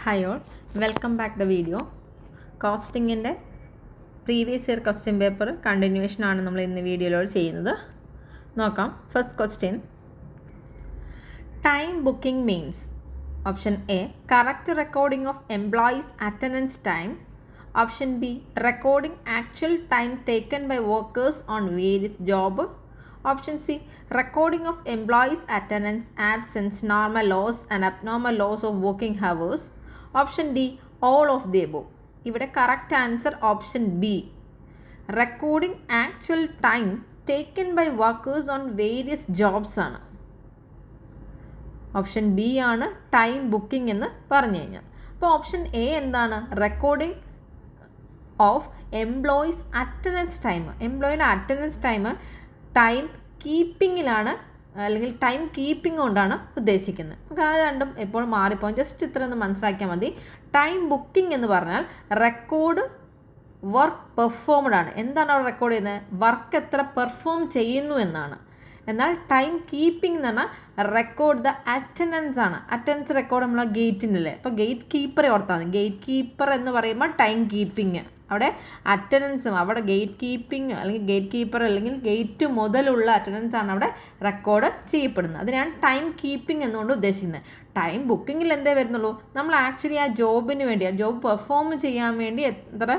Hi all, welcome back the video. കോസ്റ്റിങ്ങിൻ്റെ previous year question paper കണ്ടിന്യൂവേഷനാണ് നമ്മൾ ഇന്ന് വീഡിയോയിലൂടെ ചെയ്യുന്നത്. നോക്കാം. First question, time booking means option A correct recording of employees attendance time, option B recording actual time taken by workers on various job, option C recording of employees attendance, absence, normal loss and abnormal loss of working hours, option D all of the above. ഇവിടെ correct answer option B, recording actual time taken by workers on various jobs ആണ്. Option B ആണ് time booking എന്ന് പറഞ്ഞു കഴിഞ്ഞാൽ. അപ്പോൾ option A എന്താണ്? Recording of employees attendance time. എംപ്ലോയിയുടെ attendance time കീപ്പിങ്ങിലാണ്, അല്ലെങ്കിൽ ടൈം കീപ്പിംഗ് കൊണ്ടാണ് ഉദ്ദേശിക്കുന്നത്. നമുക്ക് അത് രണ്ടും എപ്പോൾ മാറിപ്പോകും. ജസ്റ്റ് ഇത്ര ഒന്ന് മനസ്സിലാക്കിയാൽ മതി. ടൈം ബുക്കിംഗ് എന്ന് പറഞ്ഞാൽ റെക്കോർഡ് വർക്ക് പെർഫോംഡ് ആണ്. എന്താണ് അവിടെ റെക്കോർഡ് ചെയ്യുന്നത്? വർക്ക് എത്ര പെർഫോം ചെയ്യുന്നു എന്നാണ്. എന്നാൽ ടൈം കീപ്പിംഗ് എന്ന് പറഞ്ഞാൽ റെക്കോർഡ് ദ അറ്റൻഡൻസ് ആണ്. അറ്റൻഡൻസ് റെക്കോർഡ് നമ്മൾ ഗേറ്റിനല്ലേ. അപ്പോൾ ഗേറ്റ് കീപ്പറെ ഓർത്താൽ മതി. ഗേറ്റ് കീപ്പർ എന്ന് പറയുമ്പോൾ ടൈം കീപ്പിംഗ്, അവിടെ അറ്റൻഡൻസും, അവിടെ ഗേറ്റ് കീപ്പിംഗ് അല്ലെങ്കിൽ ഗേറ്റ് കീപ്പർ അല്ലെങ്കിൽ ഗേറ്റ് മുതലുള്ള അറ്റൻഡൻസ് ആണ് അവിടെ റെക്കോർഡ് ചെയ്യപ്പെടുന്നത്. അതിനാണ് ടൈം കീപ്പിംഗ് എന്നുകൊണ്ട് ഉദ്ദേശിക്കുന്നത്. ടൈം ബുക്കിങ്ങിൽ എന്തേ വരുന്നുള്ളൂ? നമ്മൾ ആക്ച്വലി ആ ജോബിന് വേണ്ടി, ആ ജോബ് പെർഫോം ചെയ്യാൻ വേണ്ടി എത്ര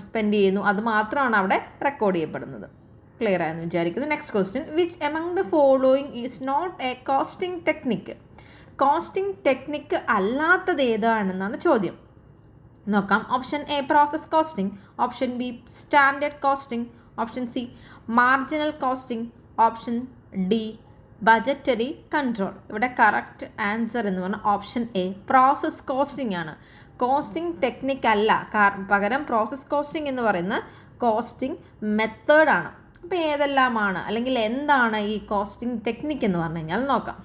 സ്പെൻഡ് ചെയ്യുന്നു അത് മാത്രമാണ് അവിടെ റെക്കോർഡ് ചെയ്യപ്പെടുന്നത്. ക്ലിയർ ആയെന്ന് വിചാരിക്കുന്നു. Next question, which among the following is not a costing technique? Costing technique അല്ലാത്തത് ഏതാണെന്നാണ് ചോദ്യം. നോക്കാം. Option A process costing, option B standard costing, option C marginal costing, option D budgetary control. ഇവിടെ correct answer എന്ന് പറഞ്ഞാൽ option A process costing ആണ്. Costing technique അല്ല, പകരം പ്രോസസ് കോസ്റ്റിംഗ് എന്ന് പറയുന്ന കോസ്റ്റിംഗ് മെത്തേഡാണ്. അപ്പോൾ ഏതെല്ലാമാണ് അല്ലെങ്കിൽ എന്താണ് ഈ കോസ്റ്റിംഗ് ടെക്നിക്ക് എന്ന് പറഞ്ഞു കഴിഞ്ഞാൽ നോക്കാം.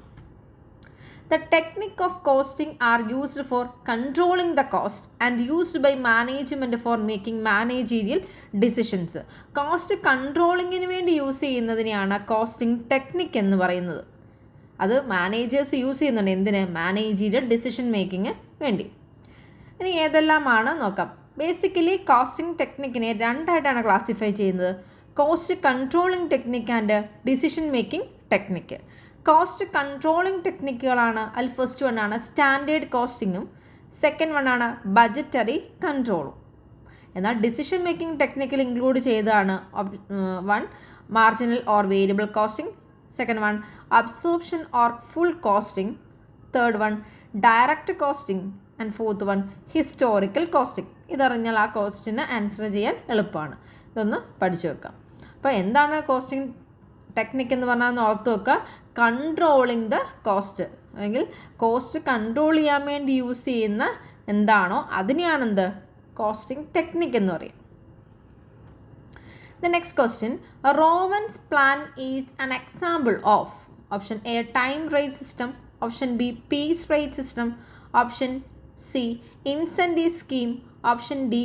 The technique of costing are used for controlling the cost and used by management for making managerial decisions. Cost കൺട്രോളിങ്ങിന് വേണ്ടി യൂസ് ചെയ്യുന്നതിനെയാണ് കോസ്റ്റിംഗ് ടെക്നിക്ക് എന്ന് പറയുന്നത്. അത് മാനേജേഴ്സ് യൂസ് ചെയ്യുന്നുണ്ട്. എന്തിന്? മാനേജീരിയൽ ഡിസിഷൻ മേക്കിങ്ങിന് വേണ്ടി. ഇനി ഏതെല്ലാമാണ് നോക്കാം. ബേസിക്കലി കോസ്റ്റിംഗ് ടെക്നിക്കിനെ രണ്ടായിട്ടാണ് ക്ലാസിഫൈ ചെയ്യുന്നത്: cost controlling technique and decision making technique. Cost controlling ടെക്നിക്കുകളാണ്. അതിൽ ഫസ്റ്റ് വൺ ആണ് സ്റ്റാൻഡേർഡ് കോസ്റ്റിങ്ങും, സെക്കൻഡ് വൺ ആണ് ബജറ്ററി കൺട്രോളും. എന്നാൽ ഡിസിഷൻ മേക്കിംഗ് ടെക്നിക്കിൽ ഇൻക്ലൂഡ് ചെയ്തതാണ് one marginal or variable costing, second one absorption or full costing, third one direct costing and fourth one historical costing. ഇതറിഞ്ഞാൽ ആ കോസ്റ്റിന് ആൻസർ ചെയ്യാൻ എളുപ്പമാണ്. ഇതൊന്ന് പഠിച്ചു വെക്കാം. അപ്പോൾ എന്താണ് കോസ്റ്റിംഗ് ടെക്നിക്ക് എന്ന് പറഞ്ഞാൽ ഓർത്ത് വെക്കുക. കൺട്രോളിങ് ദ കോസ്റ്റ്, അല്ലെങ്കിൽ കോസ്റ്റ് കൺട്രോൾ ചെയ്യാൻ വേണ്ടി യൂസ് ചെയ്യുന്ന എന്താണോ അതിനെയാണ് എന്ത് കോസ്റ്റിംഗ് ടെക്നിക്ക് എന്ന് പറയും. The next question, Rowan's plan is an example of option A time rate system, option B piece rate system, option C incentive scheme, option D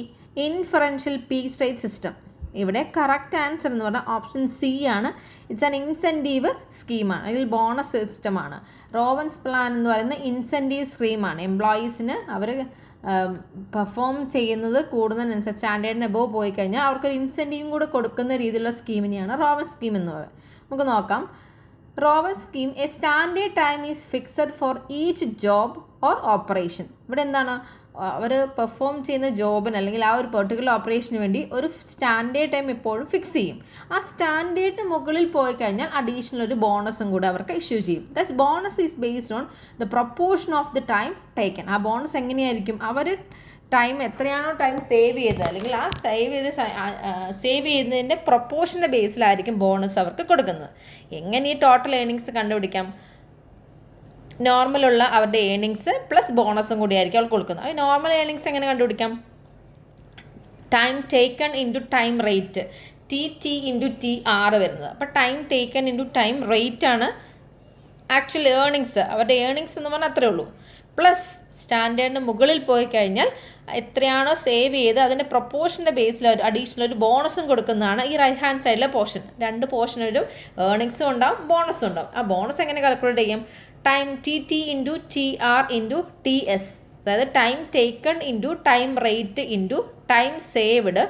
inferential piece rate system. ഇവിടെ correct answer എന്ന് പറഞ്ഞാൽ option C ആണ്. It's an incentive സ്കീമാണ്, അല്ലെങ്കിൽ bonus സിസ്റ്റമാണ്. റോവൻസ് plan എന്ന് പറയുന്നത് incentive സ്കീമാണ്. എംപ്ലോയീസിന് അവർ പെർഫോം ചെയ്യുന്നത് കൂടുന്നതിനനുസരിച്ച് സ്റ്റാൻഡേർഡിന് എബോവ് പോയി കഴിഞ്ഞാൽ അവർക്കൊരു ഇൻസെൻറ്റീവും കൂടെ കൊടുക്കുന്ന രീതിയിലുള്ള സ്കീമിനെയാണ് റോവൻ സ്കീം എന്ന് പറയുന്നത്. നമുക്ക് നോക്കാം. Rowan scheme, A standard time is fixed for each job or operation. ഇവിടെ എന്താണ്? അവർ പെർഫോം ചെയ്യുന്ന ജോബിന് അല്ലെങ്കിൽ ആ ഒരു പെർട്ടിക്കുലർ ഓപ്പറേഷന് വേണ്ടി ഒരു സ്റ്റാൻഡേർഡ് ടൈം എപ്പോഴും ഫിക്സ് ചെയ്യും. ആ സ്റ്റാൻഡേർഡിന് മുകളിൽ പോയി കഴിഞ്ഞാൽ അഡീഷണൽ ഒരു ബോണസും കൂടെ അവർക്ക് ഇഷ്യൂ ചെയ്യും. That's bonus is based on the proportion of the time taken. ആ ബോണസ് എങ്ങനെയായിരിക്കും? അവർ ടൈം എത്രയാണോ ടൈം സേവ് ചെയ്തത്, അല്ലെങ്കിൽ ആ സേവ് ചെയ്യുന്നതിൻ്റെ പ്രൊപ്പോർഷൻ്റെ ബേസിലായിരിക്കും ബോണസ് അവർക്ക് കൊടുക്കുന്നത്. എങ്ങനെ ഈ ടോട്ടൽ ഏർണിങ്സ് കണ്ടുപിടിക്കാം? നോർമലുള്ള അവരുടെ ഏർണിങ്സ് പ്ലസ് ബോണസും കൂടി ആയിരിക്കും അവർക്ക് കൊടുക്കുന്നത്. അത് നോർമൽ ഏർണിങ്സ് എങ്ങനെ കണ്ടുപിടിക്കാം? Time taken into time rate, T into TR വരുന്നത്. അപ്പോൾ time taken into time rate ആണ് ആക്ച്വൽ ഏർണിങ്സ്. അവരുടെ ഏർണിങ്സ് എന്ന് പറഞ്ഞാൽ അത്രേ ഉള്ളൂ. പ്ലസ് സ്റ്റാൻഡേർഡിന് മുകളിൽ പോയി കഴിഞ്ഞാൽ എത്രയാണോ സേവ് ചെയ്ത് അതിൻ്റെ പ്രൊപ്പോർഷൻ്റെ ബേസിൽ ഒരു അഡീഷണൽ ഒരു ബോണസും കൊടുക്കുന്നതാണ് ഈ റൈറ്റ് ഹാൻഡ് സൈഡിലെ പോർഷൻ. രണ്ട് പോർഷനൊരു ഏർണിങ്സും ഉണ്ടാവും, ബോണസും ഉണ്ടാവും. ആ ബോണസ് എങ്ങനെ കാൽക്കുലേറ്റ് ചെയ്യും? Time TT into TR into TS അതായത് time taken into time rate into time saved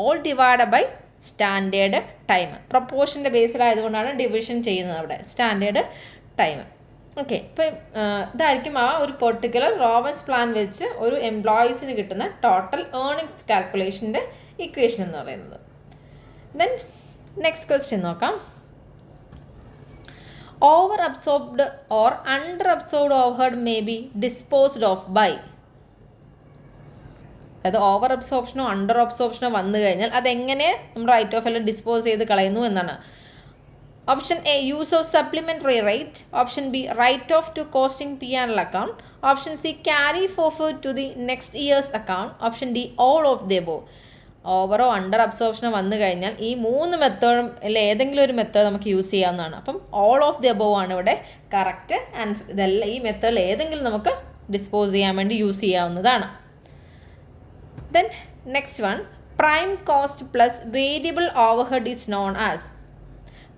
all divide by standard time. പ്രൊപ്പോർഷൻ്റെ ബേസിലായതുകൊണ്ടാണ് ഡിവിഷൻ ചെയ്യുന്നത് അവിടെ, സ്റ്റാൻഡേർഡ് ടൈം. ഓക്കെ, ഇപ്പം ഇതായിരിക്കും ആ ഒരു പെർട്ടിക്കുലർ റോബൻസ് പ്ലാൻ വെച്ച് ഒരു എംപ്ലോയീസിന് കിട്ടുന്ന ടോട്ടൽ ഏർണിങ്സ് കാൽക്കുലേഷൻ്റെ ഇക്വേഷൻ എന്ന് പറയുന്നത്. ദെൻ നെക്സ്റ്റ് ക്വസ്റ്റ്യൻ നോക്കാം. Over absorbed or under absorbed overhead may be disposed of by. അതായത് ഓവർ അബ്സോർപ്ഷനോ അണ്ടർ അബ്സോർപ്ഷനോ വന്നു കഴിഞ്ഞാൽ അതെങ്ങനെ നമ്മൾ റൈറ്റ് ഓഫ് എല്ലാം ഡിസ്പോസ് ചെയ്ത് കളയുന്നു എന്നാണ്. Option A use of supplementary rate, option B write off to costing P&L account, option C carry forward to the next year's account, option D all of the above. ഓവറോ under അബ്സോർപ്ഷനോ വന്നു കഴിഞ്ഞാൽ ഈ 3 മെത്തേഡും അല്ല ഏതെങ്കിലും ഒരു മെത്തേഡ് നമുക്ക് use ചെയ്യാവുന്നതാണ്. അപ്പം ഓൾ ഓഫ് ദി എബോവ് ആണ് ഇവിടെ കറക്റ്റ് ആൻസർ. ഇതെല്ലാം ഈ മെത്തേഡിൽ ഏതെങ്കിലും നമുക്ക് ഡിസ്പോസ് ചെയ്യാൻ വേണ്ടി യൂസ് ചെയ്യാവുന്നതാണ്. Then next one, prime cost plus variable overhead is known as.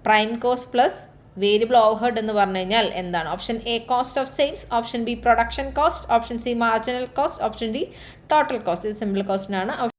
Prime cost plus variable overhead എന്ന് പറഞ്ഞു കഴിഞ്ഞാൽ എന്താണ്? Option A cost of sales, option B production cost, option C marginal cost, option D total cost. ഇത് simple question ആണ്.